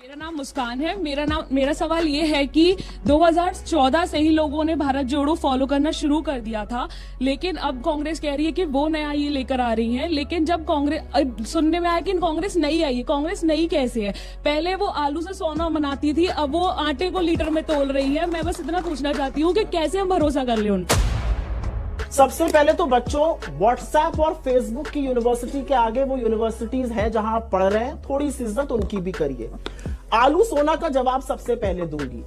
मेरा नाम मुस्कान है। मेरा सवाल ये है कि 2014 से ही लोगों ने भारत जोड़ो फॉलो करना शुरू कर दिया था, लेकिन अब कांग्रेस कह रही है कि वो नया ये लेकर आ रही है। लेकिन जब कांग्रेस सुनने में आया कि कांग्रेस नई आई है, कांग्रेस नई कैसे है? पहले वो आलू से सोना बनाती थी, अब वो आटे को लीटर में तोल रही है। मैं बस इतना पूछना चाहती हूँ कि कैसे हम भरोसा कर ले उन। सबसे पहले तो बच्चों, व्हाट्सएप और फेसबुक की यूनिवर्सिटी के आगे वो यूनिवर्सिटीज हैं जहां आप पढ़ रहे हैं, थोड़ी सी इज्जत उनकी भी करिए। आलू सोना का जवाब सबसे पहले दूंगी।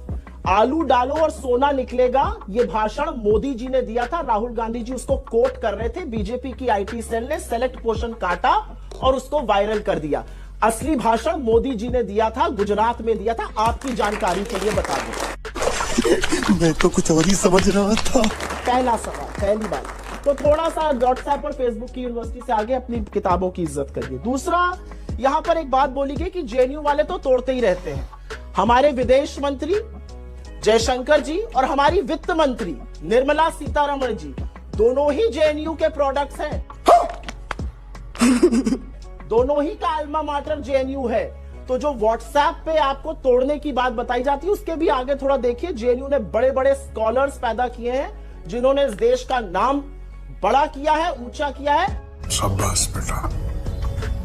आलू डालो और सोना निकलेगा, ये भाषण मोदी जी ने दिया था। राहुल गांधी जी उसको कोट कर रहे थे। बीजेपी की आईटी सेल ने सेलेक्ट पोर्शन काटा और उसको वायरल कर दिया। असली भाषण मोदी जी ने दिया था, गुजरात में दिया था। आपकी जानकारी के लिए बता दूं, मैं तो कुछ और ही समझ रहा था। पहला सवाल, पहली बात तो थोड़ा सा व्हाट्सएप और फेसबुक की यूनिवर्सिटी से आगे अपनी किताबों की इज्जत करिए। दूसरा, यहां पर एक बात बोली गई कि जेएनयू वाले तो तोड़ते ही रहते हैं। हमारे विदेश मंत्री जयशंकर जी और हमारी वित्त मंत्री निर्मला सीतारमण जी दोनों ही जेएनयू के प्रोडक्ट्स हैं। दोनों ही का अल्मा माटर जेएनयू है। तो जो व्हाट्सएप पे आपको तोड़ने की बात बताई जाती है, उसके भी आगे थोड़ा देखिए। जेएनयू ने बड़े बड़े स्कॉलर्स पैदा किए हैं जिन्होंने इस देश का नाम बड़ा किया है, ऊंचा किया है। शाबाश बेटा,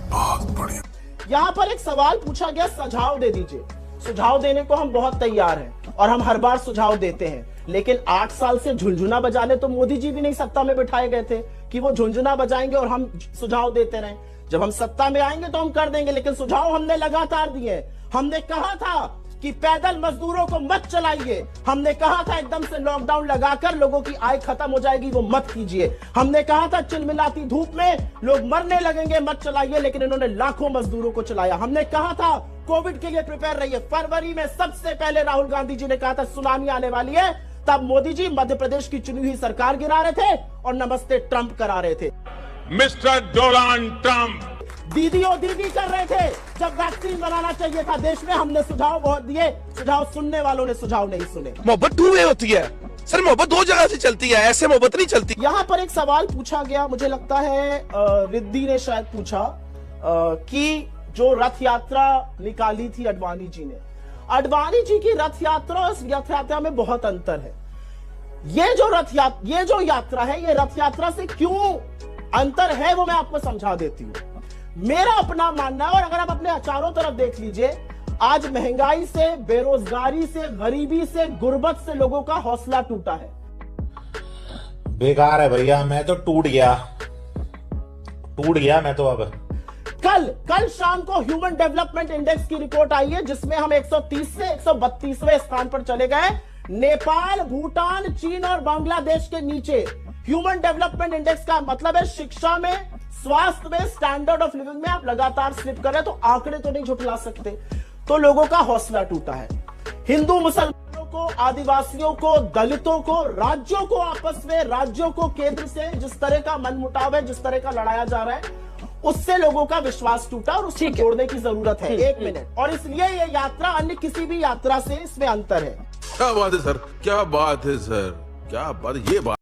बहुत बढ़िया। यहां पर एक सवाल पूछा गया, सुझाव दे दीजिए। सुझाव देने को हम बहुत तैयार हैं और हम हर बार सुझाव देते हैं, लेकिन 8 साल से झुंझुना बजाने तो मोदी जी भी नहीं सत्ता में बिठाए गए थे कि वो झुंझुना बजाएंगे और हम सुझाव देते रहें। जब हम सत्ता में आएंगे तो हम कर देंगे, लेकिन सुझाव हमने लगातार दिए। हमने कहा था कि पैदल मजदूरों को मत चलाइए। हमने कहा था एकदम से लॉकडाउन लगाकर लोगों की आय खत्म हो जाएगी, वो मत कीजिए। हमने कहा था चिलमिलाती धूप में लोग मरने लगेंगे, मत चलाइए, लेकिन इन्होंने लाखों मजदूरों को चलाया। हमने कहा था कोविड के लिए प्रिपेयर रहिए। फरवरी में सबसे पहले राहुल गांधी जी ने कहा था सुनामी आने वाली है, तब मोदी जी मध्य प्रदेश की चुनी हुई सरकार गिरा रहे थे और नमस्ते ट्रंप करा रहे थे। मिस्टर डोनाल्ड ट्रंप दीदी और दीदी कर रहे थे जब वैक्सीन बनाना चाहिए था देश में। हमने सुझाव बहुत दिए, सुझाव सुनने वालों ने सुझाव नहीं सुने। मोहब्बत 2 वे होती है सर, मोहब्बत 2 जगह से चलती है, ऐसे मोहब्बत नहीं चलती। यहाँ पर एक सवाल पूछा गया, मुझे लगता है रिद्धि ने शायद पूछा कि जो रथ यात्रा निकाली थी अडवाणी जी ने, अडवाणी जी की रथ यात्रा और इस रथ यात्रा में बहुत अंतर है। ये जो यात्रा है, ये रथ यात्रा से क्यों अंतर है वो मैं आपको समझा देती हूँ। मेरा अपना मानना है, और अगर आप अपने चारों तरफ देख लीजिए, आज महंगाई से, बेरोजगारी से, गरीबी से, गुर्बत से लोगों का हौसला टूटा है। बेकार है भैया, मैं तो टूट गया मैं तो। अब कल शाम को ह्यूमन डेवलपमेंट इंडेक्स की रिपोर्ट आई है जिसमें हम 130 से 132वें स्थान पर चले गए। नेपाल, भूटान, चीन और बांग्लादेश के नीचे। ह्यूमन डेवलपमेंट इंडेक्स का मतलब है शिक्षा में, स्वास्थ्य में, स्टैंडर्ड ऑफ लिविंग में आप लगातार स्लिप कर रहे हैं, तो आंकड़े तो नहीं झुठला सकते। तो लोगों का हौसला टूटा है। हिंदू मुसलमानों को, आदिवासियों को, दलितों को, राज्यों को आपस में, राज्यों को केंद्र से जिस तरह का मनमुटाव है, जिस तरह का लड़ाया जा रहा है, उससे लोगों का विश्वास टूटा और उसको जोड़ने की जरूरत है। 1 मिनट। और इसलिए ये यात्रा अन्य किसी भी यात्रा से इसमें अंतर है। क्या बात है सर, क्या बात है सर, क्या बात, ये बात